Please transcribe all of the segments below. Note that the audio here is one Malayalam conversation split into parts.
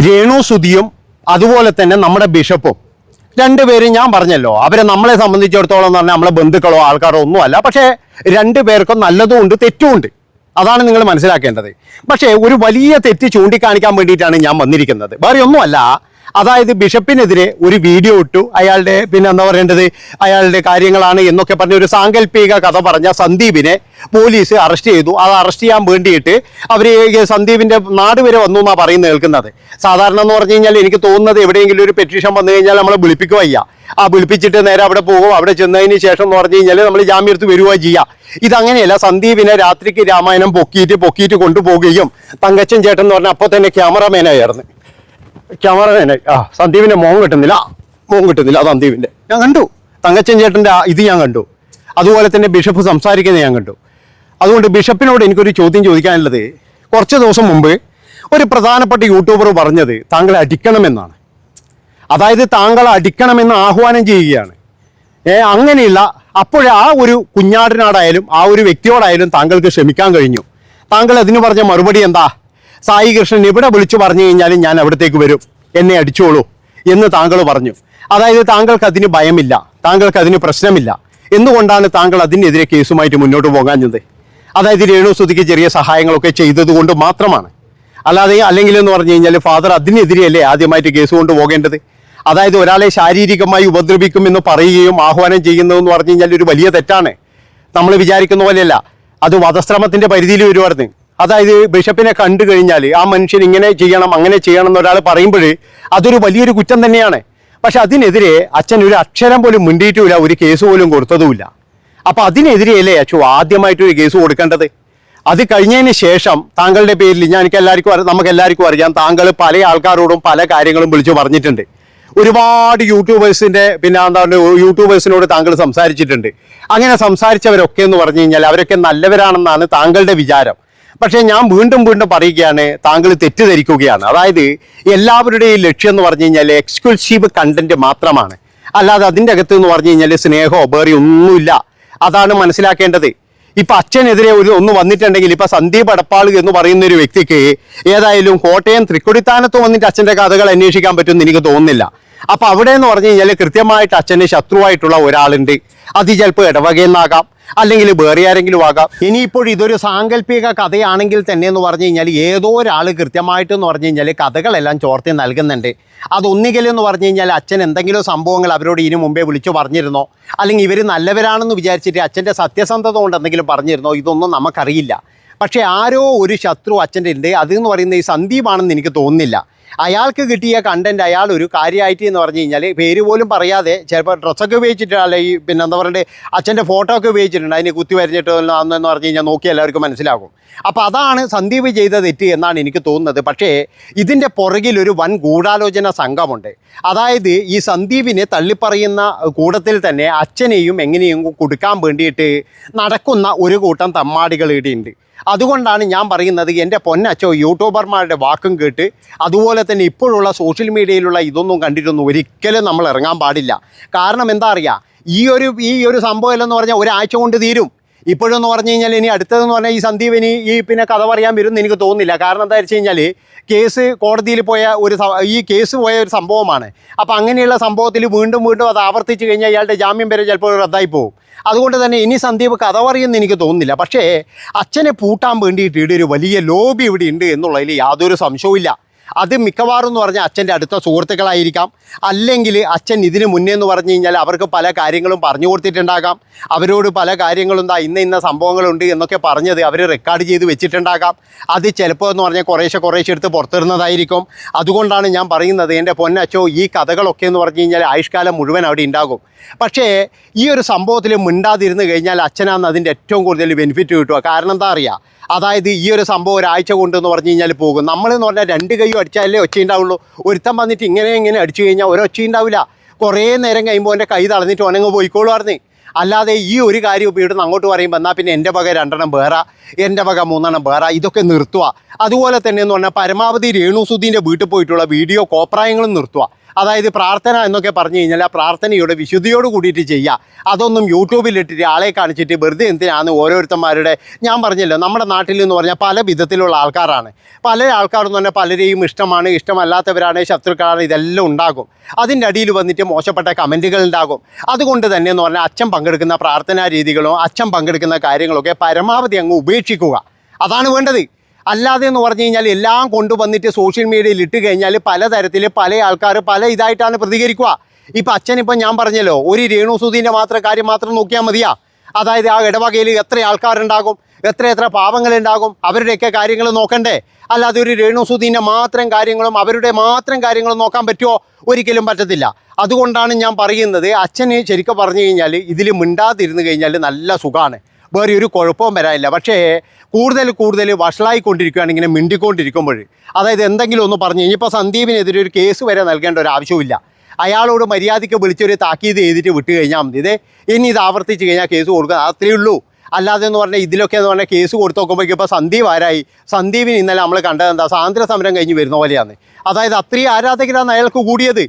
രേണു സുധിയും അതുപോലെ തന്നെ നമ്മുടെ ബിഷപ്പും രണ്ടുപേരും ഞാൻ പറഞ്ഞല്ലോ, അവരെ നമ്മളെ സംബന്ധിച്ചിടത്തോളം എന്ന് പറഞ്ഞാൽ നമ്മളെ ബന്ധുക്കളോ ആൾക്കാരോ ഒന്നുമല്ല. പക്ഷേ രണ്ടുപേർക്കും നല്ലതും ഉണ്ട് തെറ്റും ഉണ്ട്. അതാണ് നിങ്ങൾ മനസ്സിലാക്കേണ്ടത്. പക്ഷേ ഒരു വലിയ തെറ്റ് ചൂണ്ടിക്കാണിക്കാൻ വേണ്ടിയിട്ടാണ് ഞാൻ വന്നിരിക്കുന്നത്, വേറെ ഒന്നുമല്ല. അതായത് ബിഷപ്പിനെതിരെ ഒരു വീഡിയോ ഇട്ടു, അയാളുടെ പിന്നെ എന്താ പറയേണ്ടത് അയാളുടെ കാര്യങ്ങളാണ് എന്നൊക്കെ പറഞ്ഞ ഒരു സാങ്കല്പിക കഥ പറഞ്ഞ സന്ദീപിനെ പോലീസ് അറസ്റ്റ് ചെയ്തു. അത് അറസ്റ്റ് ചെയ്യാൻ വേണ്ടിയിട്ട് അവർ സന്ദീപിൻ്റെ നാട് വരെ വന്നു എന്നാണ് പറയുന്നത് കേൾക്കുന്നത്. സാധാരണ എന്ന് പറഞ്ഞു കഴിഞ്ഞാൽ എനിക്ക് തോന്നുന്നത് എവിടെയെങ്കിലും ഒരു പെറ്റീഷൻ വന്നു കഴിഞ്ഞാൽ നമ്മളെ വിളിപ്പിക്കുകയ്യ, ആ വിളിപ്പിച്ചിട്ട് നേരെ അവിടെ പോകും. അവിടെ ചെന്നതിന് ശേഷം എന്ന് പറഞ്ഞു കഴിഞ്ഞാൽ നമ്മൾ ജാമ്യം എടുത്ത് വരിക ചെയ്യുക. ഇതങ്ങനെയല്ല. സന്ദീപിനെ രാത്രിക്ക് രാമായണം പൊക്കിയിട്ട് കൊണ്ടുപോവുകയും തങ്കച്ചൻ ചേട്ടൻ എന്ന് പറഞ്ഞാൽ അപ്പോൾ തന്നെ ക്യാമറമാനായിരുന്നു. സന്ദീപിന്റെ മോൻ കിട്ടുന്നില്ല സന്ദീപിന്റെ ഞാൻ കണ്ടു. തങ്കച്ചൻ ചേട്ടന്റെ ഇത് ഞാൻ കണ്ടു. അതുപോലെ തന്നെ ബിഷപ്പ് സംസാരിക്കുന്നത് ഞാൻ കണ്ടു. അതുകൊണ്ട് ബിഷപ്പിനോട് എനിക്കൊരു ചോദ്യം ചോദിക്കാനുള്ളത്, കുറച്ച് ദിവസം മുമ്പ് ഒരു പ്രധാനപ്പെട്ട യൂട്യൂബർ പറഞ്ഞത് താങ്കളെ അടിക്കണമെന്നാണ്. അതായത് താങ്കളെ അടിക്കണമെന്ന് ആഹ്വാനം ചെയ്യുകയാണ്. അങ്ങനെയുള്ള അപ്പോൾ ആ ഒരു കുഞ്ഞാടിനോടായാലും ആ ഒരു വ്യക്തിയോടായാലും താങ്കൾക്ക് ക്ഷമിക്കാൻ കഴിഞ്ഞു. താങ്കൾ അതിന് പറഞ്ഞ മറുപടി എന്താ? സായി കൃഷ്ണൻ ഇവിടെ വിളിച്ചു പറഞ്ഞു കഴിഞ്ഞാൽ ഞാൻ അവിടത്തേക്ക് വരും, എന്നെ അടിച്ചോളൂ എന്ന് താങ്കൾ പറഞ്ഞു. അതായത് താങ്കൾക്ക് അതിന് ഭയമില്ല, താങ്കൾക്ക് അതിന് പ്രശ്നമില്ല. എന്തുകൊണ്ടാണ് താങ്കൾ അതിനെതിരെ കേസുമായിട്ട് മുന്നോട്ട് പോകാഞ്ഞത്? അതായത് രേണു സുധിക്ക് ചെറിയ സഹായങ്ങളൊക്കെ ചെയ്തത് കൊണ്ട് മാത്രമാണ്. അല്ലെങ്കിൽ എന്ന് പറഞ്ഞു കഴിഞ്ഞാൽ ഫാദർ അതിനെതിരെയല്ലേ ആദ്യമായിട്ട് കേസ് കൊണ്ട് പോകേണ്ടത്? അതായത് ഒരാളെ ശാരീരികമായി ഉപദ്രവിക്കുമെന്ന് പറയുകയും ആഹ്വാനം ചെയ്യുന്നതെന്ന് പറഞ്ഞു കഴിഞ്ഞാൽ ഒരു വലിയ തെറ്റാണ്. നമ്മൾ വിചാരിക്കുന്ന പോലെയല്ല, അത് വധശ്രമത്തിന്റെ പരിധിയിൽ വരുവായിരുന്നു. അതായത് ബിഷപ്പിനെ കണ്ടു കഴിഞ്ഞാൽ ആ മനുഷ്യൻ ഇങ്ങനെ ചെയ്യണം അങ്ങനെ ചെയ്യണം എന്നൊരാൾ പറയുമ്പോൾ അതൊരു വലിയൊരു കുറ്റം തന്നെയാണ്. പക്ഷെ അതിനെതിരെ അച്ഛൻ ഒരു അക്ഷരം പോലും മിണ്ടിയിട്ടുമില്ല, ഒരു കേസ് പോലും കൊടുത്തതുമില്ല. അപ്പം അതിനെതിരെയല്ലേ അച്ഛൻ ആദ്യമായിട്ട് ഒരു കേസ് കൊടുക്കേണ്ടത്? അത് കഴിഞ്ഞതിന് ശേഷം താങ്കളുടെ പേരിൽ നമുക്ക് എല്ലാവർക്കും അറിയാം, താങ്കൾ പല ആൾക്കാരോടും പല കാര്യങ്ങളും വിളിച്ചു പറഞ്ഞിട്ടുണ്ട്. ഒരുപാട് യൂട്യൂബേഴ്സിനോട് താങ്കൾ സംസാരിച്ചിട്ടുണ്ട്. അങ്ങനെ സംസാരിച്ചവരൊക്കെ എന്ന് പറഞ്ഞു കഴിഞ്ഞാൽ അവരൊക്കെ നല്ലവരാണെന്നാണ് താങ്കളുടെ വിചാരം. പക്ഷേ ഞാൻ വീണ്ടും പറയുകയാണ്, താങ്കൾ തെറ്റിദ്ധരിക്കുകയാണ്. അതായത് എല്ലാവരുടെയും ലക്ഷ്യം എന്ന് പറഞ്ഞു കഴിഞ്ഞാൽ എക്സ്ക്ലൂസീവ് കണ്ടന്റ് മാത്രമാണ്, അല്ലാതെ അതിൻ്റെ അകത്ത് എന്ന് പറഞ്ഞു കഴിഞ്ഞാൽ സ്നേഹമോ വേറെ ഒന്നുമില്ല. അതാണ് മനസ്സിലാക്കേണ്ടത്. ഇപ്പം അച്ഛനെതിരെ ഒന്ന് വന്നിട്ടുണ്ടെങ്കിൽ ഇപ്പം സന്ദീപ് അടപ്പാൾ എന്ന് പറയുന്ന ഒരു വ്യക്തിക്ക് ഏതായാലും കോട്ടയം തൃക്കൊടിത്താനത്ത് വന്നിട്ട് അച്ഛൻ്റെ കഥകൾ അന്വേഷിക്കാൻ പറ്റുമെന്ന് എനിക്ക് തോന്നുന്നില്ല. അപ്പം അവിടെ എന്ന് പറഞ്ഞു കഴിഞ്ഞാൽ കൃത്യമായിട്ട് അച്ഛന് ശത്രുവായിട്ടുള്ള ഒരാളുണ്ട്. അത് ചിലപ്പോൾ ഇടവകയെന്നാകാം, അല്ലെങ്കിൽ വേറെ ആരെങ്കിലും ആകാം. ഇനിയിപ്പോൾ ഇതൊരു സാങ്കല്പിക കഥയാണെങ്കിൽ തന്നെ എന്ന് പറഞ്ഞു കഴിഞ്ഞാൽ ഏതോ ഒരാൾ കൃത്യമായിട്ടെന്ന് പറഞ്ഞു കഴിഞ്ഞാൽ കഥകളെല്ലാം ചോർത്തി നൽകുന്നുണ്ട്. അതൊന്നുകിലെന്ന് പറഞ്ഞു കഴിഞ്ഞാൽ അച്ഛൻ എന്തെങ്കിലും സംഭവങ്ങൾ അവരോട് ഇതിനു മുമ്പേ വിളിച്ചു പറഞ്ഞിരുന്നോ, അല്ലെങ്കിൽ ഇവർ നല്ലവരാണെന്ന് വിചാരിച്ചിട്ട് അച്ഛൻ്റെ സത്യസന്ധത കൊണ്ട് എന്തെങ്കിലും പറഞ്ഞിരുന്നോ, ഇതൊന്നും നമുക്കറിയില്ല. പക്ഷേ ആരോ ഒരു ശത്രു അച്ഛൻ്റെ ഉണ്ട്. അതെന്ന് പറയുന്നത് ഈ സന്ദീപാണെന്ന് എനിക്ക് തോന്നുന്നില്ല. അയാൾക്ക് കിട്ടിയ കണ്ടന്റ് അയാൾ ഒരു കാര്യമായിട്ട് എന്ന് പറഞ്ഞു കഴിഞ്ഞാൽ പേര് പോലും പറയാതെ ചിലപ്പോൾ ഡ്രസ്സൊക്കെ ഉപയോഗിച്ചിട്ട് അല്ലെങ്കിൽ എന്താ പറയുക അച്ഛൻ്റെ ഫോട്ടോ ഒക്കെ ഉപയോഗിച്ചിട്ടുണ്ട്. അതിന് കുത്തി വരഞ്ഞിട്ട് അന്നെന്ന് പറഞ്ഞു കഴിഞ്ഞാൽ നോക്കി എല്ലാവർക്കും മനസ്സിലാകും. അപ്പോൾ അതാണ് സന്ദീപ് ചെയ്ത തെറ്റ് എന്നാണ് എനിക്ക് തോന്നുന്നത്. പക്ഷേ ഇതിൻ്റെ പുറകിൽ ഒരു വൻ ഗൂഢാലോചന സംഘമുണ്ട്. അതായത് ഈ സന്ദീപിനെ തള്ളിപ്പറയുന്ന കൂട്ടത്തിൽ തന്നെ അച്ഛനെയും എങ്ങനെയും കൊടുക്കാൻ വേണ്ടിയിട്ട് നടക്കുന്ന ഒരു കൂട്ടം തമ്മാടികൾ ഇവിടെയുണ്ട്. അതുകൊണ്ടാണ് ഞാൻ പറയുന്നത്, എൻ്റെ പൊന്നച്ചോ യൂട്യൂബർമാരുടെ വാക്കും കേട്ട് അതുപോലെ തന്നെ ഇപ്പോഴുള്ള സോഷ്യൽ മീഡിയയിലുള്ള ഇതൊന്നും കണ്ടിട്ടൊന്നും ഒരിക്കലും നമ്മൾ ഇറങ്ങാൻ പാടില്ല. കാരണം എന്താ അറിയുക, ഈ ഒരു സംഭവം എന്ന് പറഞ്ഞാൽ ഒരാഴ്ച കൊണ്ട് തീരും. ഇപ്പോഴെന്ന് പറഞ്ഞു കഴിഞ്ഞാൽ ഇനി അടുത്തതെന്ന് പറഞ്ഞാൽ ഈ സന്ദീപിന് പിന്നെ കഥ പറയാൻ വരുമെന്ന് എനിക്ക് തോന്നുന്നില്ല. കാരണം എന്താ വെച്ച് കഴിഞ്ഞാൽ കേസ് കോടതിയിൽ പോയ ഒരു സംഭവമാണ്. അപ്പോൾ അങ്ങനെയുള്ള സംഭവത്തിൽ വീണ്ടും അത് ആവർത്തിച്ച് കഴിഞ്ഞാൽ ഇയാളുടെ ജാമ്യം വരെ ചിലപ്പോൾ റദ്ദായി പോകും. അതുകൊണ്ട് തന്നെ ഇനി സന്ദീപ് കഥ പറയുമെന്ന് എനിക്ക് തോന്നുന്നില്ല. പക്ഷേ അച്ഛനെ പൂട്ടാൻ വേണ്ടിയിട്ട് ഇവിടെ ഒരു വലിയ ലോബി ഇവിടെ ഉണ്ട് എന്നുള്ളതിൽ യാതൊരു സംശയവും. അത് മിക്കവാറും എന്ന് പറഞ്ഞാൽ അച്ഛൻ്റെ അടുത്ത സുഹൃത്തുക്കളായിരിക്കാം, അല്ലെങ്കിൽ അച്ഛൻ ഇതിന് മുന്നേ എന്ന് പറഞ്ഞു കഴിഞ്ഞാൽ അവർക്ക് പല കാര്യങ്ങളും പറഞ്ഞു കൊടുത്തിട്ടുണ്ടാകാം. അവരോട് പല കാര്യങ്ങളും ഇന്ന സംഭവങ്ങളുണ്ട് എന്നൊക്കെ പറഞ്ഞത് അവർ റെക്കോർഡ് ചെയ്ത് വെച്ചിട്ടുണ്ടാകാം. അത് ചിലപ്പോൾ എന്ന് പറഞ്ഞാൽ കുറേശ്ശെ എടുത്ത് പുറത്തിടുന്നതായിരിക്കും. അതുകൊണ്ടാണ് ഞാൻ പറയുന്നത്, എൻ്റെ പൊന്നച്ചോ ഈ കഥകളൊക്കെ എന്ന് പറഞ്ഞു കഴിഞ്ഞാൽ ആയുഷ്കാലം മുഴുവൻ അവിടെ ഉണ്ടാകും. പക്ഷേ ഈ ഒരു സംഭവത്തിൽ മിണ്ടാതിരുന്ന് കഴിഞ്ഞാൽ അച്ഛനാണ് അതിൻ്റെ ഏറ്റവും കൂടുതൽ ബെനിഫിറ്റ് കിട്ടുക. കാരണം എന്താ അറിയുക, അതായത് ഈ ഒരു സംഭവം ഒരാഴ്ച കൊണ്ടെന്ന് പറഞ്ഞു കഴിഞ്ഞാൽ പോകും. നമ്മളെന്ന് പറഞ്ഞാൽ രണ്ട് കൈയും അടിച്ചാലേ ഒച്ചയുണ്ടാവുള്ളൂ. ഒരുത്തം വന്നിട്ട് ഇങ്ങനെ അടിച്ചു കഴിഞ്ഞാൽ ഒരൊച്ചയുണ്ടാവില്ല. കുറേ നേരം കഴിയുമ്പോൾ എൻ്റെ കൈ തളർന്നിട്ട് ഒനങ്ങ് പോയിക്കോളുമായിരുന്നു. അല്ലാതെ ഈ ഒരു കാര്യം ഇപ്പോൾ ഇവിടുന്ന് അങ്ങോട്ട് പറയുമ്പോൾ എന്നാൽ പിന്നെ എൻ്റെ വക 2 വേറെ, എൻ്റെ വക 3 വേറെ, ഇതൊക്കെ നിർത്തുക. അതുപോലെ തന്നെ എന്ന് പറഞ്ഞാൽ പരമാവധി രേണുസുധീൻ്റെ വീട്ടിൽ പോയിട്ടുള്ള വീഡിയോ കോപ്രായങ്ങളും നിർത്തുക. അതായത് പ്രാർത്ഥന എന്നൊക്കെ പറഞ്ഞു കഴിഞ്ഞാൽ ആ പ്രാർത്ഥനയുടെ വിശുദ്ധിയോട് കൂടിയിട്ട് ചെയ്യുക. അതൊന്നും യൂട്യൂബിലിട്ടിട്ട് ആളെ കാണിച്ചിട്ട് വെറുതെ എന്തിനാണ് ഓരോരുത്തന്മാരുടെ, ഞാൻ പറഞ്ഞല്ലോ നമ്മുടെ നാട്ടിൽ എന്ന് പറഞ്ഞാൽ പല വിധത്തിലുള്ള ആൾക്കാരാണ്. പല ആൾക്കാരെന്ന് പറഞ്ഞാൽ പലരെയും ഇഷ്ടമാണ്, ഇഷ്ടമല്ലാത്തവരാണ്, ശത്രുക്കളാണ്, ഇതെല്ലാം ഉണ്ടാകും. അതിൻ്റെ അടിയിൽ വന്നിട്ട് മോശപ്പെട്ട കമൻറ്റുകൾ ഉണ്ടാകും. അതുകൊണ്ട് തന്നെ എന്ന് പറഞ്ഞാൽ അച്ഛൻ പങ്കെടുക്കുന്ന പ്രാർത്ഥനാ രീതികളോ അച്ഛൻ പങ്കെടുക്കുന്ന കാര്യങ്ങളൊക്കെ പരമാവധി അങ്ങ് ഉപേക്ഷിക്കുക. അതാണ് വേണ്ടത്. അല്ലാതെ എന്ന് പറഞ്ഞു കഴിഞ്ഞാൽ എല്ലാം കൊണ്ടുവന്നിട്ട് സോഷ്യൽ മീഡിയയിൽ ഇട്ട് കഴിഞ്ഞാൽ പലതരത്തിൽ പല ആൾക്കാർ പല ഇതായിട്ടാണ് പ്രതികരിക്കുക. ഇപ്പം അച്ഛനിപ്പം ഞാൻ പറഞ്ഞല്ലോ, ഒരു രേണുസുധീൻ്റെ കാര്യം മാത്രം നോക്കിയാൽ മതിയാ. അതായത് ആ ഇടവകയിൽ എത്ര ആൾക്കാരുണ്ടാകും, എത്ര പാവങ്ങളുണ്ടാകും, അവരുടെയൊക്കെ കാര്യങ്ങൾ നോക്കണ്ടേ? അല്ലാതെ ഒരു രേണുസുധീൻ്റെ മാത്രം കാര്യങ്ങളും അവരുടെ മാത്രം കാര്യങ്ങളും നോക്കാൻ പറ്റുമോ? ഒരിക്കലും പറ്റത്തില്ല. അതുകൊണ്ടാണ് ഞാൻ പറയുന്നത്, അച്ഛന് ശരിക്കും പറഞ്ഞു കഴിഞ്ഞാൽ ഇതിൽ മിണ്ടാതിരുന്ന് കഴിഞ്ഞാൽ നല്ല സുഖമാണ്, വേറെ ഒരു കുഴപ്പവും വരാനില്ല. പക്ഷേ കൂടുതൽ വഷളായിക്കൊണ്ടിരിക്കുകയാണ് ഇങ്ങനെ മിണ്ടിക്കൊണ്ടിരിക്കുമ്പോൾ. അതായത് എന്തെങ്കിലും ഒന്ന് പറഞ്ഞു കഴിഞ്ഞാൽ ഇപ്പോൾ സന്ദീപിനെതിരെ ഒരു കേസ് വരെ നൽകേണ്ട ഒരു ആവശ്യമില്ല. അയാളോട് മര്യാദയ്ക്ക് വിളിച്ചൊരു താക്കീത് ചെയ്തിട്ട് വിട്ട് കഴിഞ്ഞാൽ മതി. ഇനി ഇത് ആവർത്തിച്ച് കഴിഞ്ഞാൽ കേസ് കൊടുക്കുക, അത്രയേ ഉള്ളൂ. അല്ലാതെ എന്ന് പറഞ്ഞാൽ ഇതിലൊക്കെ എന്ന് പറഞ്ഞാൽ കേസ് കൊടുത്ത് നോക്കുമ്പോഴേക്കും ഇപ്പോൾ സന്ദീപ് ആരായി? സന്ദീപിന് ഇന്നലെ നമ്മൾ കണ്ടത് എന്താ, സ്വാതന്ത്ര്യ സമരം കഴിഞ്ഞ് വരുന്ന പോലെയാണ്. അതായത് അത്രയും ആരാധകരാണ് അയാൾക്ക് കൂടിയത്.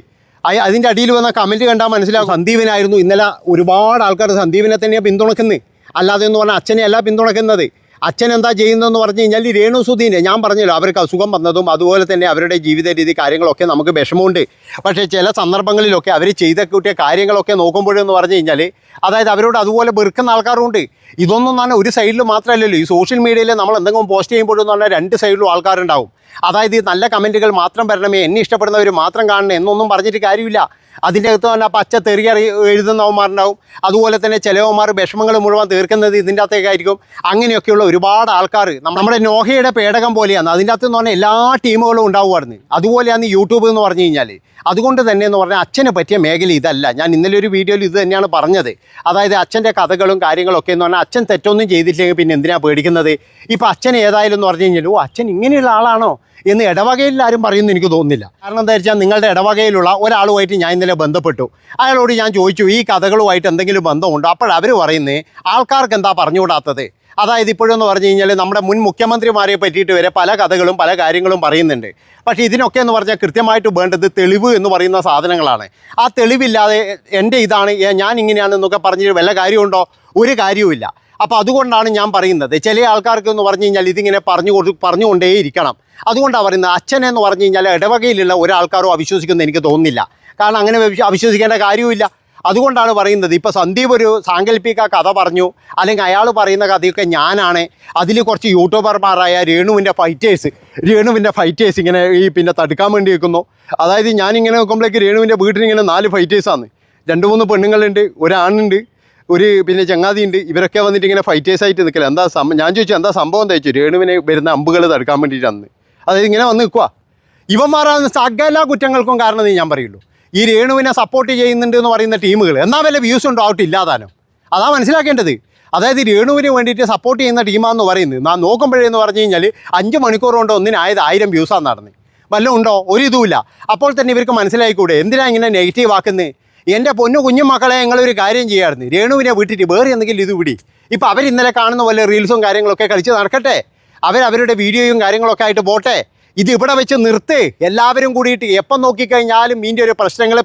അതിൻ്റെ അടിയിൽ വന്ന കമൻറ്റ് കണ്ടാൽ മനസ്സിലാവും സന്ദീപിനായിരുന്നു ഇന്നലെ ഒരുപാട് ആൾക്കാർ സന്ദീപിനെ തന്നെയാണ് പിന്തുണക്കുന്നത്. അല്ലാതെ എന്ന് പറഞ്ഞാൽ അച്ഛനെ അല്ല പിന്തുണക്കുന്നത്. അച്ഛൻ എന്താ ചെയ്യുന്നതെന്ന് പറഞ്ഞു കഴിഞ്ഞാൽ രേണുസുധീനെ ഞാൻ പറഞ്ഞല്ലോ, അവർക്ക് അസുഖം വന്നതും അതുപോലെ തന്നെ അവരുടെ ജീവിത രീതി കാര്യങ്ങളൊക്കെ നമുക്ക് വിഷമമുണ്ട്. പക്ഷേ ചില സന്ദർഭങ്ങളിലൊക്കെ അവർ ചെയ്ത കൂട്ടിയ കാര്യങ്ങളൊക്കെ നോക്കുമ്പോഴെന്ന് പറഞ്ഞു കഴിഞ്ഞാൽ അതായത് അവരോട് അതുപോലെ വെറുക്കുന്ന ആൾക്കാരുണ്ട്. ഇതൊന്നും തന്നെ ഒരു സൈഡിൽ മാത്രമല്ലല്ലോ, ഈ സോഷ്യൽ മീഡിയയിൽ നമ്മൾ എന്തെങ്കിലും പോസ്റ്റ് ചെയ്യുമ്പോഴെന്ന് പറഞ്ഞാൽ രണ്ട് സൈഡിലും ആൾക്കാരുണ്ടാവും. അതായത് ഈ നല്ല കമൻറ്റുകൾ മാത്രം വരണമേ, എന്നെ ഇഷ്ടപ്പെടുന്നവർ മാത്രം കാണണേ എന്നൊന്നും പറഞ്ഞിട്ട് കാര്യമില്ല. അതിൻ്റെ അകത്ത് തന്നെ പച്ച തെറിയ എഴുതുന്നവന്മാരുണ്ടാവും. അതുപോലെ തന്നെ ചിലവന്മാർ വിഷമങ്ങൾ മുഴുവൻ തീർക്കുന്നത് ഇതിൻ്റെ അകത്തേക്കായിരിക്കും. അങ്ങനെയൊക്കെയുള്ള ഒരുപാട് ആൾക്കാർ നമ്മുടെ നോഹയുടെ പേടകം പോലെയാണ്. അതിൻ്റെ അകത്ത് എന്ന് പറഞ്ഞാൽ എല്ലാ ടീമുകളും ഉണ്ടാവുമായിരുന്നു. അതുപോലെയാണ് യൂട്യൂബ് എന്ന് പറഞ്ഞു കഴിഞ്ഞാൽ. അതുകൊണ്ട് തന്നെ എന്ന് പറഞ്ഞാൽ അച്ഛനെ പറ്റിയ മേഖല ഇതല്ല. ഞാൻ ഇന്നലെ ഒരു വീഡിയോയിൽ ഇത് തന്നെയാണ് പറഞ്ഞത്. അതായത് അച്ഛൻ്റെ കഥകളും കാര്യങ്ങളൊക്കെ എന്ന് പറഞ്ഞാൽ അച്ഛൻ തെറ്റൊന്നും ചെയ്തിട്ടില്ലെങ്കിൽ പിന്നെ എന്തിനാണ് പേടിക്കുന്നത്? ഇപ്പോൾ അച്ഛൻ ഏതായാലും എന്ന് പറഞ്ഞു കഴിഞ്ഞാൽ അച്ഛൻ ഇങ്ങനെയുള്ള ആളാണോ എന്ന് ഇടവകയിൽ ആരും പറയുന്നു എനിക്ക് തോന്നുന്നില്ല. കാരണം എന്താ വെച്ചാൽ നിങ്ങളുടെ ഇടവകയിലുള്ള ഒരാളുമായിട്ട് ഞാൻ ഇന്നലെ ബന്ധപ്പെട്ടു. അയാളോട് ഞാൻ ചോദിച്ചു ഈ കഥകളുമായിട്ട് എന്തെങ്കിലും ബന്ധമുണ്ടോ? അപ്പോഴവർ പറയുന്നത് ആൾക്കാർക്ക് എന്താ പറഞ്ഞുകൂടാത്തത്. അതായത് ഇപ്പോഴെന്ന് പറഞ്ഞു കഴിഞ്ഞാൽ നമ്മുടെ മുൻ മുഖ്യമന്ത്രിമാരെ പറ്റിയിട്ട് വരെ പല കഥകളും പല കാര്യങ്ങളും പറയുന്നുണ്ട്. പക്ഷേ ഇതിനൊക്കെ എന്ന് പറഞ്ഞാൽ കൃത്യമായിട്ട് വേണ്ടത് തെളിവ് എന്ന് പറയുന്ന സാധനങ്ങളാണ്. ആ തെളിവില്ലാതെ എൻ്റെ ഇതാണ് ഞാൻ ഇങ്ങനെയാണെന്നൊക്കെ പറഞ്ഞിട്ട് വല്ല കാര്യമുണ്ടോ? ഒരു കാര്യവുമില്ല. അപ്പോൾ അതുകൊണ്ടാണ് ഞാൻ പറയുന്നത്, ചില ആൾക്കാർക്ക് എന്ന് പറഞ്ഞു കഴിഞ്ഞാൽ ഇതിങ്ങനെ പറഞ്ഞുകൊണ്ടേയിരിക്കണം. അതുകൊണ്ടാണ് പറയുന്നത്, അച്ഛനെന്ന് പറഞ്ഞു കഴിഞ്ഞാൽ ഇടവകയിലുള്ള ഒരാൾക്കാരോ അവിശ്വസിക്കുന്നത് എനിക്ക് തോന്നുന്നില്ല. കാരണം അങ്ങനെ അവിശ്വസിക്കേണ്ട കാര്യവുമില്ല. അതുകൊണ്ടാണ് പറയുന്നത്, ഇപ്പോൾ സന്ദീപ് ഒരു സാങ്കല്പിക കഥ പറഞ്ഞു, അല്ലെങ്കിൽ അയാൾ പറയുന്ന കഥയൊക്കെ ഞാനാണ്. അതിൽ കുറച്ച് യൂട്യൂബർമാരായ രേണുവിൻ്റെ ഫൈറ്റേഴ്സ് ഇങ്ങനെ ഈ പിന്നെ തടുക്കാൻ വേണ്ടി വെക്കുന്നു. അതായത് ഞാനിങ്ങനെ നോക്കുമ്പോഴേക്ക് രേണുവിൻ്റെ വീട്ടിലിങ്ങനെ 4 ഫൈറ്റേഴ്സാണ്. 2-3 പെണ്ണുങ്ങളുണ്ട്, ഒരാണുണ്ട്, ഒരു പിന്നെ ചങ്ങാതിയുണ്ട്. ഇവരൊക്കെ വന്നിട്ട് ഇങ്ങനെ ഫൈറ്റേഴ്സായിട്ട് നിൽക്കില്ല. ഞാൻ ചോദിച്ചു എന്താ സംഭവം എന്താ ചോദിച്ചു. രേണുവിനെ വരുന്ന അമ്പുകൾ തടുക്കാൻ വേണ്ടിയിട്ടാണ്. അതായത് ഇങ്ങനെ വന്ന് നിൽക്കുക. ഇവന്മാരാണ് സകല കുറ്റങ്ങൾക്കും കാരണം ഞാൻ പറയുള്ളൂ. ഈ രേണുവിനെ സപ്പോർട്ട് ചെയ്യുന്നുണ്ട് എന്ന് പറയുന്ന ടീമുകൾ എന്നാൽ വല്ല വ്യൂസ് ഉണ്ടോ ഔട്ട് ഇല്ലാതാനോ? അതാ മനസ്സിലാക്കേണ്ടത്. അതായത് രേണുവിന് വേണ്ടിയിട്ട് സപ്പോർട്ട് ചെയ്യുന്ന ടീമാണെന്ന് പറയുന്നത് ഞാൻ നോക്കുമ്പോഴേന്ന് പറഞ്ഞു കഴിഞ്ഞാൽ 5 മണിക്കൂർ കൊണ്ട് ഒന്നിനായത് 1000 വ്യൂസാണ് നടന്നത്. വല്ലതും ഉണ്ടോ? ഒരു ഇതുമില്ല. അപ്പോൾ തന്നെ ഇവർക്ക് മനസ്സിലായിക്കൂടെ എന്തിനാ ഇങ്ങനെ നെഗറ്റീവ് ആക്കുന്നത്? എൻ്റെ പൊന്നു കുഞ്ഞുമക്കളെ നിങ്ങളൊരു കാര്യം ചെയ്യാമായിരുന്നു, രേണുവിനെ വിട്ടിട്ട് വേറെ എന്തെങ്കിലും ഇത് വിടി. ഇപ്പോൾ അവർ ഇന്നലെ കാണുന്ന പോലെ റീൽസും കാര്യങ്ങളൊക്കെ കളിച്ച് നടക്കട്ടെ, അവരവരുടെ വീഡിയോയും കാര്യങ്ങളൊക്കെ ആയിട്ട് പോട്ടെ. ഇത് ഇവിടെ വെച്ച് നിർത്ത്. എല്ലാവരും കൂടിയിട്ട് എപ്പം നോക്കിക്കഴിഞ്ഞാലും ഇതിൻ്റെ ഒരു പ്രശ്നങ്ങൾ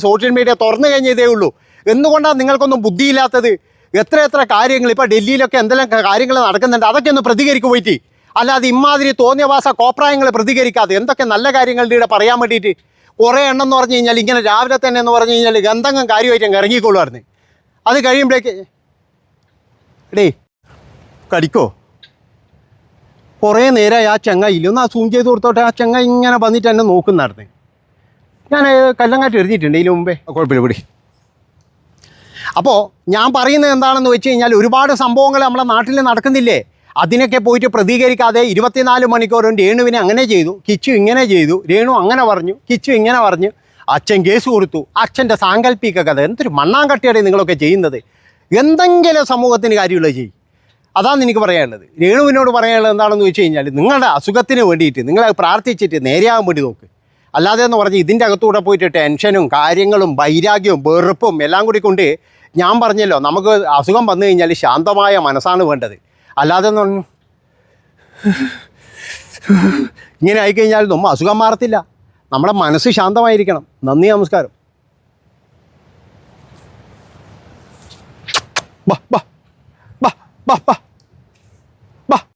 സോഷ്യൽ മീഡിയ തുറന്നു കഴിഞ്ഞതേ ഉള്ളൂ. എന്തുകൊണ്ടാണ് നിങ്ങൾക്കൊന്നും ബുദ്ധിയില്ലാത്തത്? എത്ര കാര്യങ്ങൾ ഇപ്പോൾ ഡൽഹിയിലൊക്കെ എന്തെല്ലാം കാര്യങ്ങൾ നടക്കുന്നുണ്ട്, അതൊക്കെ ഒന്ന് പ്രതികരിക്കും പോയിട്ട്. അല്ലാതെ ഇമാതിരി തോന്നിയവാസ കോപ്രായങ്ങൾ പ്രതികരിക്കാതെ എന്തൊക്കെ നല്ല കാര്യങ്ങളുടെ ഇവിടെ പറയാൻ വേണ്ടിയിട്ട് കുറേ എണ്ണം എന്ന് പറഞ്ഞു കഴിഞ്ഞാൽ ഇങ്ങനെ രാവിലെ തന്നെ എന്ന് പറഞ്ഞു കഴിഞ്ഞാൽ എന്തെങ്കിലും കാര്യമായിട്ട് അങ്ങ് ഇറങ്ങിക്കൊള്ളുമായിരുന്നു. അത് കഴിയുമ്പോഴേക്ക് എടേ കടിക്കോ കുറേ നേരമായി ആ ചങ്ങായില്ല ഒന്ന് ആ സൂം ചെയ്ത് കൊടുത്തോട്ടെ. ആ ചങ്ങ ഇങ്ങനെ വന്നിട്ട് എന്നെ നോക്കുന്നായിരുന്നു. ഞാൻ കല്ലങ്ങാട്ട് എറിഞ്ഞിട്ടുണ്ട് ഇതിന് മുമ്പേ. കുഴപ്പമില്ല പിടി. അപ്പോൾ ഞാൻ പറയുന്നത് എന്താണെന്ന് വെച്ച് കഴിഞ്ഞാൽ ഒരുപാട് സംഭവങ്ങൾ നമ്മളെ നാട്ടിൽ നടക്കുന്നില്ലേ? അതിനൊക്കെ പോയിട്ട് പ്രതികരിക്കാതെ 24 മണിക്കൂറും രേണുവിനെ അങ്ങനെ ചെയ്തു, കിച്ചു ഇങ്ങനെ ചെയ്തു, രേണു അങ്ങനെ പറഞ്ഞു, കിച്ചു ഇങ്ങനെ പറഞ്ഞു, അച്ഛൻ കേസ് കൊടുത്തു. അച്ഛൻ്റെ സാങ്കല്പിക കഥ എന്തൊരു മണ്ണാങ്കട്ടിയാണ് നിങ്ങളൊക്കെ ചെയ്യുന്നത്. എന്തെങ്കിലും സമൂഹത്തിന് കാര്യമുള്ളത് ചെയ്യും. അതാണ് എനിക്ക് പറയാനുള്ളത്. രേണുവിനോട് പറയാനുള്ളത് എന്താണെന്ന് വെച്ച് കഴിഞ്ഞാൽ നിങ്ങളുടെ അസുഖത്തിന് വേണ്ടിയിട്ട് നിങ്ങളെ പ്രാർത്ഥിച്ചിട്ട് നേരെയാകാൻ വേണ്ടി നോക്ക്. അല്ലാതെ എന്ന് പറഞ്ഞ് ഇതിൻ്റെ അകത്തൂടെ പോയിട്ട് ടെൻഷനും കാര്യങ്ങളും വൈരാഗ്യവും വെറുപ്പും എല്ലാം കൂടി കൊണ്ട് ഞാൻ പറഞ്ഞല്ലോ, നമുക്ക് അസുഖം വന്നു കഴിഞ്ഞാൽ ശാന്തമായ മനസ്സാണ് വേണ്ടത്. അല്ലാതെ എന്ന് പറഞ്ഞു ഇങ്ങനെ ആയിക്കഴിഞ്ഞാൽ നമ്മൾ അസുഖം മാറത്തില്ല. നമ്മുടെ മനസ്സ് ശാന്തമായിരിക്കണം. നന്ദി, നമസ്കാരം. ബാ ബാ ബാ ബാ ബാ